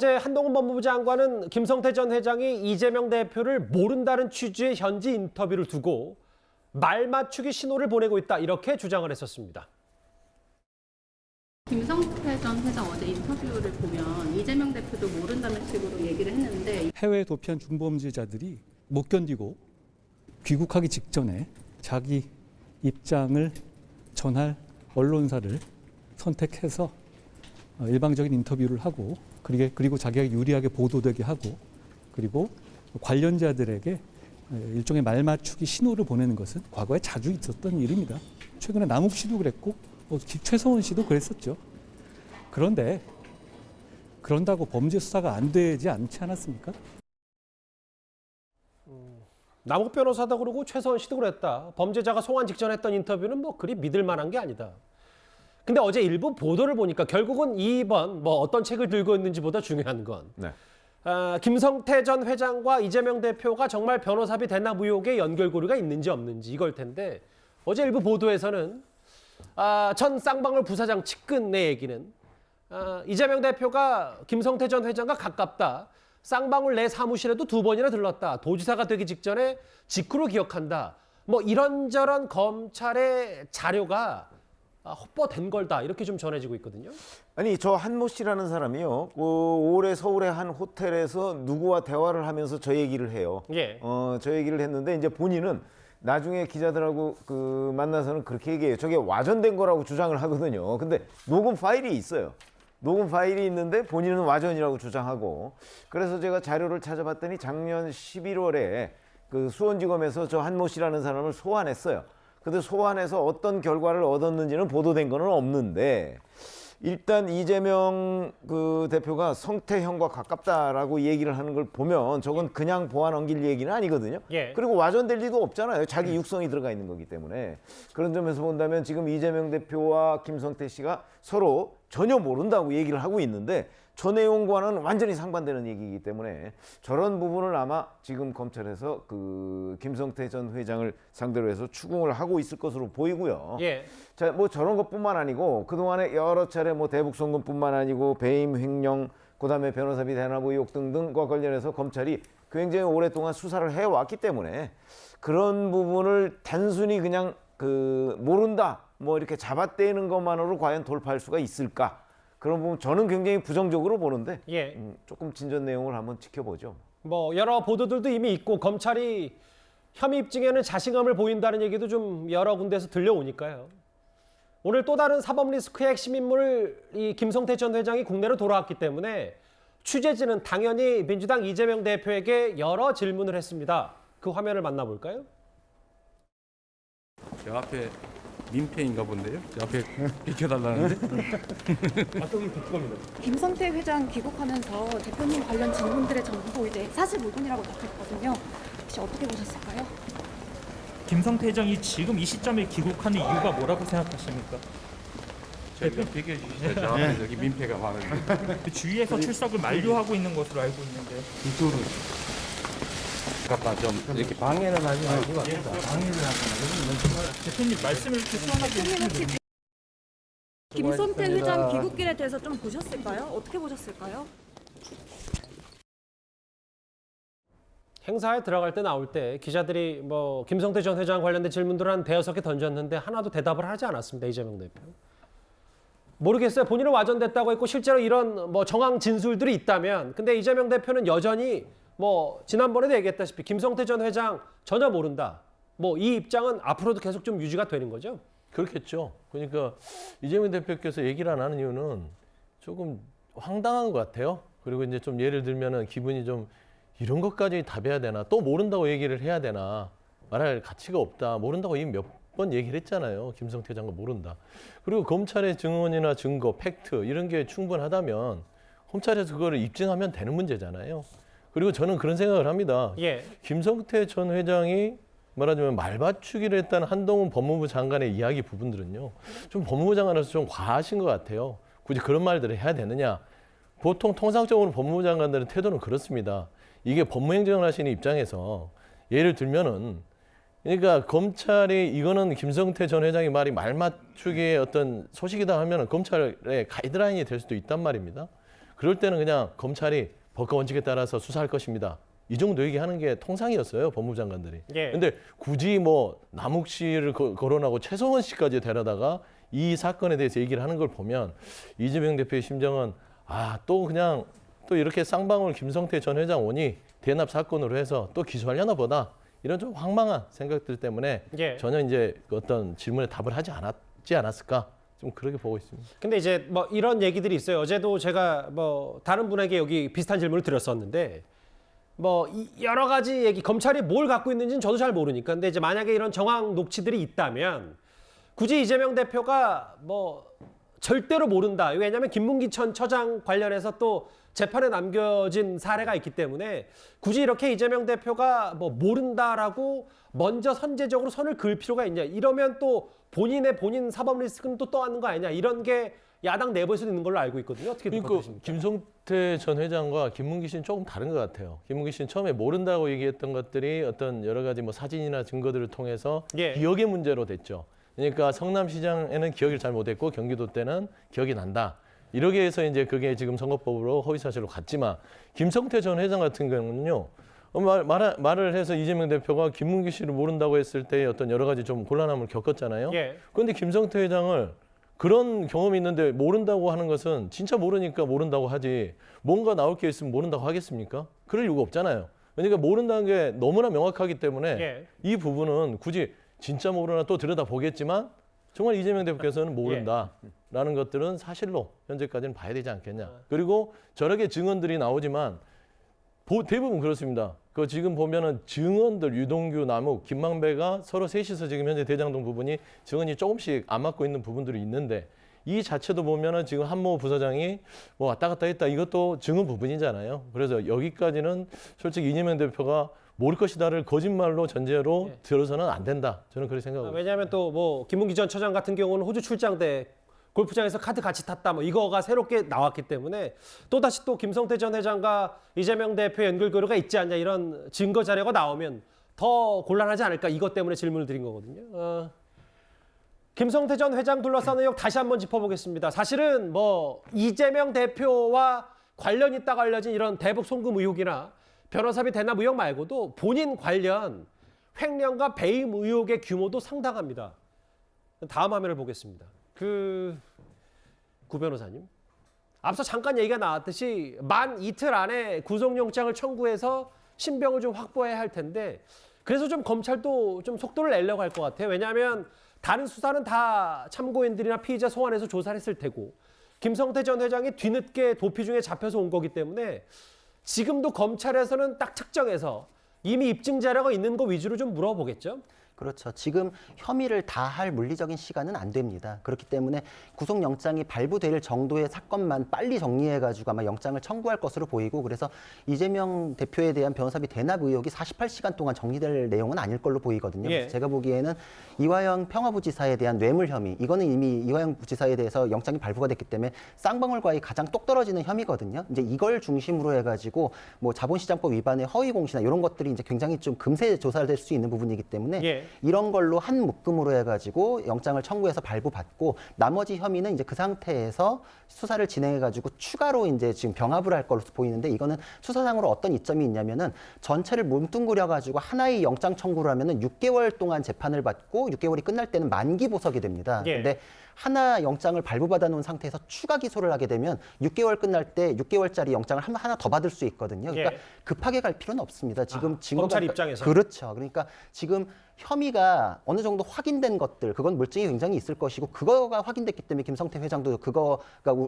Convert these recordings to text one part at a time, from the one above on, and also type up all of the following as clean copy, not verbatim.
어제 한동훈 법무부 장관은 김성태 전 회장이 이재명 대표를 모른다는 취지의 현지 인터뷰를 두고 말 맞추기 신호를 보내고 있다 이렇게 주장을 했었습니다. 김성태 전 회장 어제 인터뷰를 보면 이재명 대표도 모른다는 식으로 얘기를 했는데 해외에 도피한 중범죄자들이 못 견디고 귀국하기 직전에 자기 입장을 전할 언론사를 선택해서 일방적인 인터뷰를 하고 그리고 자기가 유리하게 보도되게 하고 그리고 관련자들에게 일종의 말 맞추기 신호를 보내는 것은 과거에 자주 있었던 일입니다. 최근에 남욱 씨도 그랬고 최성원 씨도 그랬었죠. 그런데 그런다고 범죄 수사가 안 되지 않지 않았습니까? 남욱 변호사도 그러고 최서원 씨도 그랬다. 범죄자가 송환 직전에 했던 인터뷰는 뭐 그리 믿을 만한 게 아니다. 근데 어제 일부 보도를 보니까 결국은 이번 어떤 책을 들고 있는지보다 중요한 건 김성태 전 회장과 이재명 대표가 정말 변호사비 대납 의혹에 연결고리가 있는지 없는지 이걸 텐데 어제 일부 보도에서는 전 쌍방울 부사장 측근 내 얘기는 이재명 대표가 김성태 전 회장과 가깝다. 쌍방울 내 사무실에도 2번이나 들렀다. 도지사가 되기 직전에 직후로 기억한다. 이런저런 검찰의 자료가 확보된 걸다 이렇게 좀 전해지고 있거든요. 아니 저 한모 씨라는 사람이요. 올해 서울의 한 호텔에서 누구와 대화를 하면서 저 얘기를 해요. 예. 저 얘기를 했는데 이제 본인은 나중에 기자들하고 만나서는 그렇게 얘기해요. 저게 와전된 거라고 주장을 하거든요. 근데 녹음 파일이 있어요. 녹음 파일이 있는데 본인은 와전이라고 주장하고 그래서 제가 자료를 찾아봤더니 작년 11월에 수원지검에서 저 한모 씨라는 사람을 소환했어요. 근데 소환해서 어떤 결과를 얻었는지는 보도된 거는 없는데 일단 이재명 대표가 성태형과 가깝다라고 얘기를 하는 걸 보면 저건 그냥 보아 넘길 얘기는 아니거든요. 예. 그리고 와전될 리도 없잖아요. 자기 육성이 들어가 있는 거기 때문에. 그런 점에서 본다면 지금 이재명 대표와 김성태 씨가 서로 전혀 모른다고 얘기를 하고 있는데 저 내용과는 완전히 상반되는 얘기이기 때문에 저런 부분을 아마 지금 검찰에서 김성태 전 회장을 상대로 해서 추궁을 하고 있을 것으로 보이고요. 예. 자, 저런 것뿐만 아니고 그동안에 여러 차례 대북 송금뿐만 아니고 배임 횡령, 그다음에 변호사비 대납 의혹 등등과 관련해서 검찰이 굉장히 오랫동안 수사를 해왔기 때문에 그런 부분을 단순히 그냥 모른다 이렇게 잡아떼는 것만으로 과연 돌파할 수가 있을까? 그런 부분 저는 굉장히 부정적으로 보는데 예. 조금 진전 내용을 한번 지켜보죠. 여러 보도들도 이미 있고 검찰이 혐의 입증에는 자신감을 보인다는 얘기도 좀 여러 군데에서 들려오니까요. 오늘 또 다른 사법 리스크의 핵심 인물 이 김성태 전 회장이 국내로 돌아왔기 때문에 취재진은 당연히 민주당 이재명 대표에게 여러 질문을 했습니다. 그 화면을 만나볼까요? 저 앞에 민폐인가 본데요? 저 앞에 비켜달라는데? 김성태 회장 귀국하면서 대표님 관련 질문들의 전부 이제 사실 무근이라고 답했거든요. 혹시 어떻게 보셨을까요? 김성태 회장이 지금 이 시점에 귀국하는 이유가 뭐라고 생각하십니까? 저희가 비켜주시죠. 저 앞에 여기 민폐가 많은데. 주위에서 출석을 만류하고 있는 것으로 알고 있는데 이쪽으로 잠깐 좀 이렇게 방해는 하지 말고 방해를 하거나 대표님 말씀을 이렇게 시원하게 해주시면 김성태 회장 귀국길에 대해서 좀 보셨을까요? 어떻게 보셨을까요? 행사에 들어갈 때 나올 때 기자들이 김성태 전 회장 관련된 질문들을 한 대여섯 개 던졌는데 하나도 대답을 하지 않았습니다. 이재명 대표. 모르겠어요. 본인은 와전됐다고 했고 실제로 이런 정황 진술들이 있다면 근데 이재명 대표는 여전히 지난번에도 얘기했다시피 김성태 전 회장 전혀 모른다. 이 입장은 앞으로도 계속 좀 유지가 되는 거죠? 그렇겠죠. 그러니까 이재명 대표께서 얘기를 안 하는 이유는 조금 황당한 것 같아요. 그리고 이제 좀 예를 들면은 기분이 좀 이런 것까지 답해야 되나? 또 모른다고 얘기를 해야 되나? 말할 가치가 없다. 모른다고 이미 몇 번 얘기를 했잖아요. 김성태 장관 모른다. 그리고 검찰의 증언이나 증거, 팩트 이런 게 충분하다면 검찰에서 그거를 입증하면 되는 문제잖아요. 그리고 저는 그런 생각을 합니다. 예. 김성태 전 회장이 말하자면 말 맞추기를 했다는 한동훈 법무부 장관의 이야기 부분들은요. 좀 법무부 장관에서 좀 과하신 것 같아요. 굳이 그런 말들을 해야 되느냐. 보통 통상적으로 법무부 장관들의 태도는 그렇습니다. 이게 법무행정을 하시는 입장에서 예를 들면은 그러니까 검찰이 이거는 김성태 전 회장의 말이 말 맞추기의 어떤 소식이다 하면은 검찰의 가이드라인이 될 수도 있단 말입니다. 그럴 때는 그냥 검찰이 법과 원칙에 따라서 수사할 것입니다. 이 정도 얘기하는 게 통상이었어요, 법무부 장관들이. 예. 근데 굳이 뭐 남욱 씨를 거론하고 최성원 씨까지 데려다가 이 사건에 대해서 얘기를 하는 걸 보면 이재명 대표의 심정은 또 그냥 또 이렇게 쌍방울 김성태 전 회장 오니 대납 사건으로 해서 또 기소하려나 보다. 이런 좀 황망한 생각들 때문에 예. 전혀 이제 어떤 질문에 답을 하지 않았을까? 좀 그렇게 보고 있습니다. 근데 이제 뭐 이런 얘기들이 있어요. 어제도 제가 뭐 다른 분에게 여기 비슷한 질문을 드렸었는데 뭐 여러 가지 얘기, 검찰이 뭘 갖고 있는지는 저도 잘 모르니까. 근데 이제 만약에 이런 정황 녹취들이 있다면 굳이 이재명 대표가 뭐 절대로 모른다. 왜냐하면 김문기 전 처장 관련해서 또 재판에 남겨진 사례가 있기 때문에 굳이 이렇게 이재명 대표가 뭐 모른다라고 먼저 선제적으로 선을 그을 필요가 있냐. 이러면 또 본인 사법 리스크는 또 떠안는 거 아니냐. 이런 게 야당 내부에서도 있는 걸로 알고 있거든요. 어떻게 그러니까 보십니까? 김성태 전 회장과 김문기 씨는 조금 다른 것 같아요. 김문기 씨는 처음에 모른다고 얘기했던 것들이 어떤 여러 가지 뭐 사진이나 증거들을 통해서 예. 기억의 문제로 됐죠. 그러니까 성남시장에는 기억을 잘 못했고 경기도 때는 기억이 난다. 이렇게 해서 이제 그게 지금 선거법으로 허위사실로 갔지만 김성태 전 회장 같은 경우는요. 말을 해서 이재명 대표가 김문기 씨를 모른다고 했을 때 어떤 여러 가지 좀 곤란함을 겪었잖아요. 예. 그런데 김성태 회장을 그런 경험이 있는데 모른다고 하는 것은 진짜 모르니까 모른다고 하지 뭔가 나올 게 있으면 모른다고 하겠습니까? 그럴 이유가 없잖아요. 그러니까 모른다는 게 너무나 명확하기 때문에 예. 이 부분은 굳이 진짜 모르나 또 들여다보겠지만 정말 이재명 대표께서는 모른다라는 것들은 사실로 현재까지는 봐야 되지 않겠냐. 그리고 저렇게 증언들이 나오지만 대부분 그렇습니다. 그 지금 보면은 증언들 유동규, 남욱, 김만배가 서로 셋이서 지금 현재 대장동 부분이 증언이 조금씩 안 맞고 있는 부분들이 있는데 이 자체도 보면은 지금 한모 부사장이 뭐 왔다 갔다 했다 이것도 증언 부분이잖아요. 그래서 여기까지는 솔직히 이재명 대표가 모를 것이다를 거짓말로 전제로 들어서는 안 된다. 저는 그렇게 생각하고 왜냐하면 또 뭐 김문기 전 처장 같은 경우는 호주 출장 때 골프장에서 카드 같이 탔다 뭐 이거가 새롭게 나왔기 때문에 또다시 또 김성태 전 회장과 이재명 대표 연결고리가 있지 않냐 이런 증거 자료가 나오면 더 곤란하지 않을까 이것 때문에 질문을 드린 거거든요. 김성태 전 회장 둘러싼 의혹 다시 한번 짚어보겠습니다. 사실은 뭐 이재명 대표와 관련 있다고 알려진 이런 대북 송금 의혹이나 변호사비 대납 의혹 말고도 본인 관련 횡령과 배임 의혹의 규모도 상당합니다. 다음 화면을 보겠습니다. 구 변호사님, 앞서 잠깐 얘기가 나왔듯이 만 이틀 안에 구속영장을 청구해서 신병을 좀 확보해야 할 텐데 그래서 좀 검찰도 좀 속도를 내려고 할 것 같아요. 왜냐하면 다른 수사는 다 참고인들이나 피의자 소환해서 조사를 했을 테고 김성태 전 회장이 뒤늦게 도피 중에 잡혀서 온 거기 때문에 지금도 검찰에서는 딱 특정해서 이미 입증 자료가 있는 거 위주로 좀 물어보겠죠. 그렇죠. 지금 혐의를 다할 물리적인 시간은 안 됩니다. 그렇기 때문에 구속영장이 발부될 정도의 사건만 빨리 정리해가지고 아마 영장을 청구할 것으로 보이고 그래서 이재명 대표에 대한 변호사비 대납 의혹이 48시간 동안 정리될 내용은 아닐 걸로 보이거든요. 예. 그래서 제가 보기에는 이화영 평화부지사에 대한 뇌물 혐의, 이거는 이미 이화영 부지사에 대해서 영장이 발부가 됐기 때문에 쌍방울과의 가장 똑 떨어지는 혐의거든요. 이제 이걸 중심으로 해가지고 뭐 자본시장법 위반의 허위공시나 이런 것들이 이제 굉장히 좀 금세 조사될 수 있는 부분이기 때문에 예. 이런 걸로 한 묶음으로 해가지고 영장을 청구해서 발부받고 나머지 혐의는 이제 그 상태에서 수사를 진행해가지고 추가로 이제 지금 병합을 할 걸로 보이는데 이거는 수사상으로 어떤 이점이 있냐면은 전체를 뭉뚱그려가지고 하나의 영장 청구를 하면은 6개월 동안 재판을 받고 6개월이 끝날 때는 만기 보석이 됩니다. 예. 근데 하나 영장을 발부받아 놓은 상태에서 추가 기소를 하게 되면 6개월 끝날 때 6개월짜리 영장을 하나 더 받을 수 있거든요. 그러니까 예. 급하게 갈 필요는 없습니다. 지금 증거가 검찰 입장에서. 그렇죠. 그러니까 지금 혐의가 어느 정도 확인된 것들, 그건 물증이 굉장히 있을 것이고 그거가 확인됐기 때문에 김성태 회장도 그거가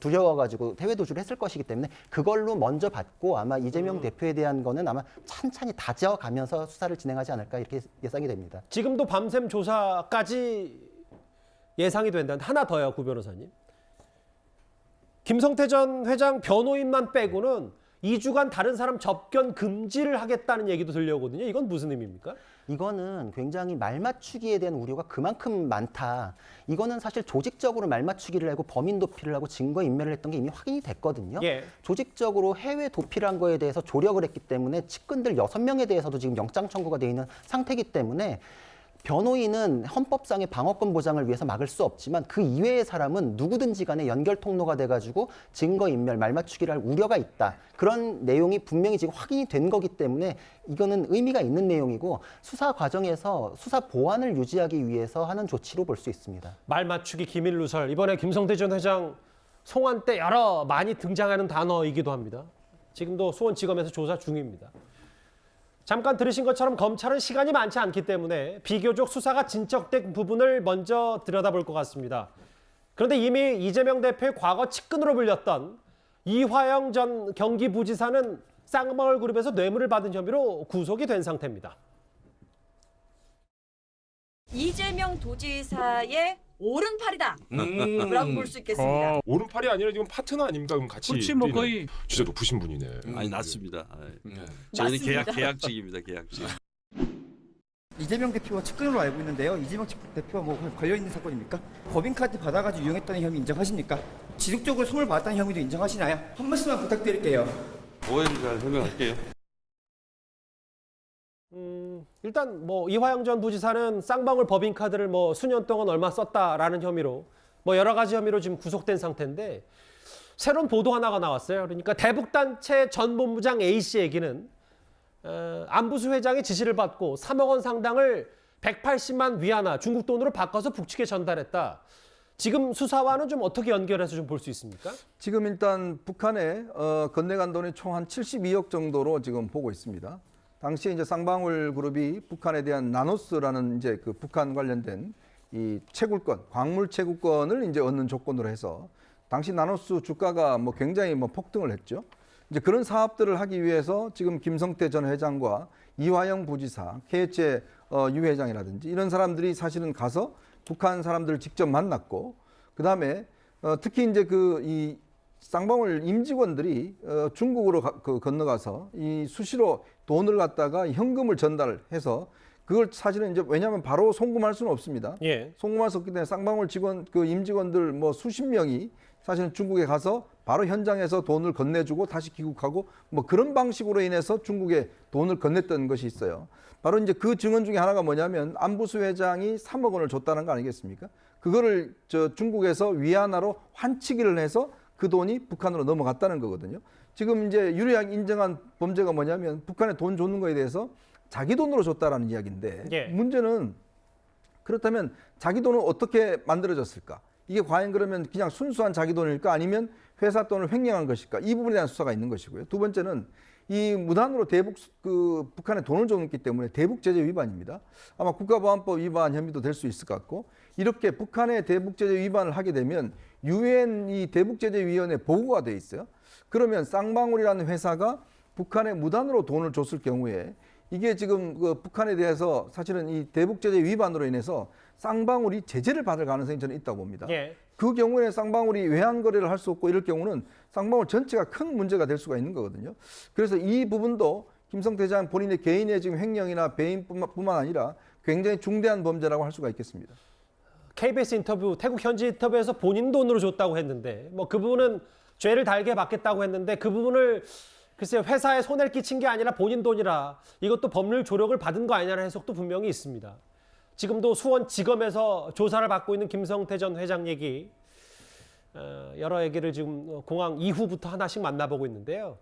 두려워가지고 대외 도주를 했을 것이기 때문에 그걸로 먼저 받고 아마 이재명 대표에 대한 거는 아마 찬찬히 다져가면서 수사를 진행하지 않을까 이렇게 예상이 됩니다. 지금도 밤샘 조사까지 예상이 된다는 하나 더요, 구 변호사님. 김성태 전 회장 변호인만 빼고는 2주간 다른 사람 접견 금지를 하겠다는 얘기도 들려오거든요. 이건 무슨 의미입니까? 이거는 굉장히 말맞추기에 대한 우려가 그만큼 많다. 이거는 사실 조직적으로 말맞추기를 하고 범인 도피를 하고 증거 인멸을 했던 게 이미 확인이 됐거든요. 예. 조직적으로 해외 도피를 한 거에 대해서 조력을 했기 때문에 측근들 6명에 대해서도 지금 영장 청구가 돼 있는 상태이기 때문에 변호인은 헌법상의 방어권 보장을 위해서 막을 수 없지만 그 이외의 사람은 누구든지 간에 연결 통로가 돼가지고 증거인멸, 말맞추기를 할 우려가 있다. 그런 내용이 분명히 지금 확인이 된 거기 때문에 이거는 의미가 있는 내용이고 수사 과정에서 수사 보안을 유지하기 위해서 하는 조치로 볼 수 있습니다. 말 맞추기 기밀 누설. 이번에 김성태 전 회장 송환 때 여러 많이 등장하는 단어이기도 합니다. 지금도 수원지검에서 조사 중입니다. 잠깐 들으신 것처럼 검찰은 시간이 많지 않기 때문에 비교적 수사가 진척된 부분을 먼저 들여다볼 것 같습니다. 그런데 이미 이재명 대표의 과거 측근으로 불렸던 이화영 전 경기부지사는 쌍방울 그룹에서 뇌물을 받은 혐의로 구속이 된 상태입니다. 이재명 도지사의 오른팔이다 라고 볼 수 있겠습니다. 오른팔이 아니라 지금 파트너 아닙니까? 그럼 같이 그렇지 뭐 거의 진짜 높으신 분이네. 아니 낮습니다. 네. 저희는 맞습니다. 계약직입니다. 계약직. 이재명 대표와 측근으로 알고 있는데요. 이재명 대표와 뭐 관련 있는 사건입니까? 법인카드 받아가지고 이용했다는 혐의 인정하십니까? 지속적으로 손을 받았다는 혐의도 인정하시나요? 한 말씀만 부탁드릴게요. 오해를 잘 설명할게요. 일단 뭐 이화영 전 부지사는 쌍방울 법인카드를 뭐 수년 동안 얼마 썼다라는 혐의로 뭐 여러 가지 혐의로 지금 구속된 상태인데 새로운 보도 하나가 나왔어요. 그러니까 대북단체 전 본부장 A 씨에게는 안부수 회장의 지시를 받고 3억 원 상당을 180만 위안화 중국 돈으로 바꿔서 북측에 전달했다. 지금 수사와는 좀 어떻게 연결해서 좀 볼 수 있습니까? 지금 일단 북한에 건네간 돈이 총 한 72억 정도로 지금 보고 있습니다. 당시에 이제 쌍방울 그룹이 북한에 대한 나노스라는 이제 그 북한 관련된 이 채굴권, 광물 채굴권을 이제 얻는 조건으로 해서 당시 나노스 주가가 뭐 굉장히 뭐 폭등을 했죠. 이제 그런 사업들을 하기 위해서 지금 김성태 전 회장과 이화영 부지사, KH의 유 회장이라든지 이런 사람들이 사실은 가서 북한 사람들을 직접 만났고 그다음에 특히 이제 이 쌍방울 임직원들이 중국으로 건너가서 이 수시로 돈을 갖다가 현금을 전달해서 그걸 사실은 이제 왜냐하면 바로 송금할 수는 없습니다. 예. 송금할 수 없기 때문에 쌍방울 직원 그 임직원들 뭐 수십 명이 사실은 중국에 가서 바로 현장에서 돈을 건네주고 다시 귀국하고 뭐 그런 방식으로 인해서 중국에 돈을 건넸던 것이 있어요. 바로 이제 그 증언 중에 하나가 뭐냐면 안부수 회장이 3억 원을 줬다는 거 아니겠습니까? 그거를 중국에서 위안화로 환치기를 해서 그 돈이 북한으로 넘어갔다는 거거든요. 지금 이제 유리하게 인정한 범죄가 뭐냐면 북한에 돈 줬는 거에 대해서 자기 돈으로 줬다라는 이야기인데 예. 문제는 그렇다면 자기 돈은 어떻게 만들어졌을까? 이게 과연 그러면 그냥 순수한 자기 돈일까 아니면 회사 돈을 횡령한 것일까? 이 부분에 대한 수사가 있는 것이고요. 두 번째는 이 무단으로 북한에 돈을 줬기 때문에 대북 제재 위반입니다. 아마 국가보안법 위반 혐의도 될 수 있을 것 같고 이렇게 북한의 대북 제재 위반을 하게 되면 유엔 이 대북 제재 위원회 보고가 돼 있어요. 그러면 쌍방울이라는 회사가 북한에 무단으로 돈을 줬을 경우에 이게 지금 그 북한에 대해서 사실은 이 대북 제재 위반으로 인해서 쌍방울이 제재를 받을 가능성이 저는 있다고 봅니다. 예. 그 경우에 쌍방울이 외환 거래를 할 수 없고 이럴 경우는 쌍방울 전체가 큰 문제가 될 수가 있는 거거든요. 그래서 이 부분도 김성태 회장 본인의 개인의 지금 횡령이나 배임뿐만 아니라 굉장히 중대한 범죄라고 할 수가 있겠습니다. KBS 인터뷰, 태국 현지 인터뷰에서 본인 돈으로 줬다고 했는데 뭐 그 부분은 죄를 달게 받겠다고 했는데 그 부분을 글쎄요 회사에 손해를 끼친 게 아니라 본인 돈이라 이것도 법률 조력을 받은 거 아니냐는 해석도 분명히 있습니다. 지금도 수원지검에서 조사를 받고 있는 김성태 전 회장 얘기 여러 얘기를 지금 공항 이후부터 하나씩 만나보고 있는데요.